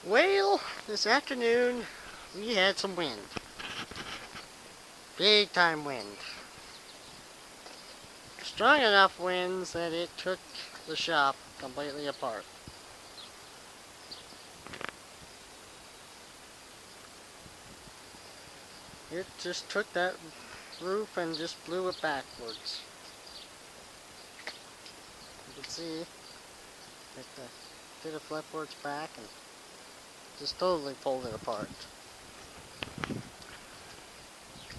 Well, this afternoon we had some wind. Big time wind. Strong enough winds that it took the shop completely apart. It just took that roof and just blew it backwards. You can see it did a flipwards back and just totally pulled it apart.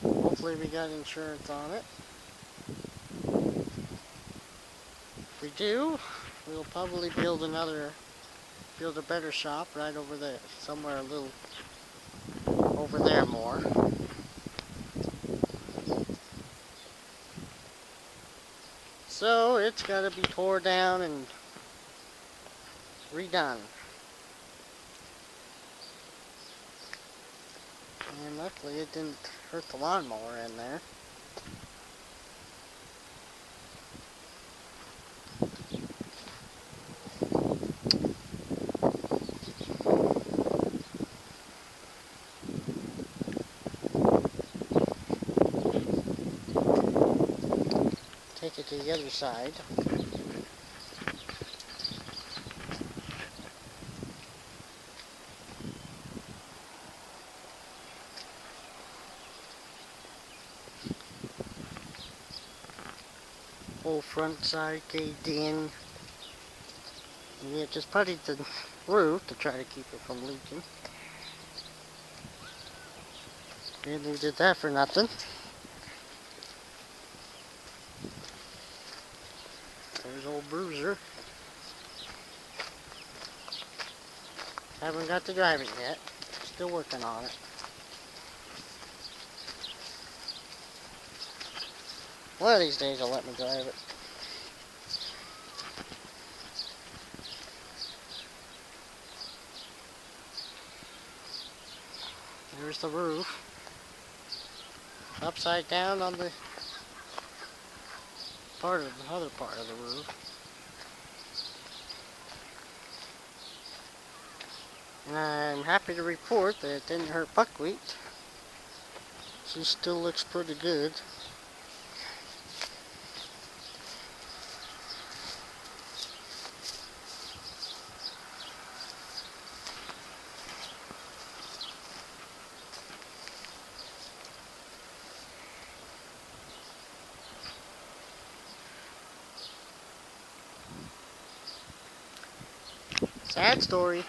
Hopefully we got insurance on it. If we do, we'll probably build a better shop right over there, somewhere a little over there more. So it's got to be tore down and redone. And luckily it didn't hurt the lawnmower in there. Take it to the other side. Whole front side caved in. And yeah, just puttied the roof to try to keep it from leaking. And we did that for nothing. There's old Bruiser. Haven't got to drive it yet. Still working on it. One of these days they'll let me drive it. There's the roof. Upside down on the other part of the roof. And I'm happy to report that it didn't hurt Buckwheat. She still looks pretty good. Sad story.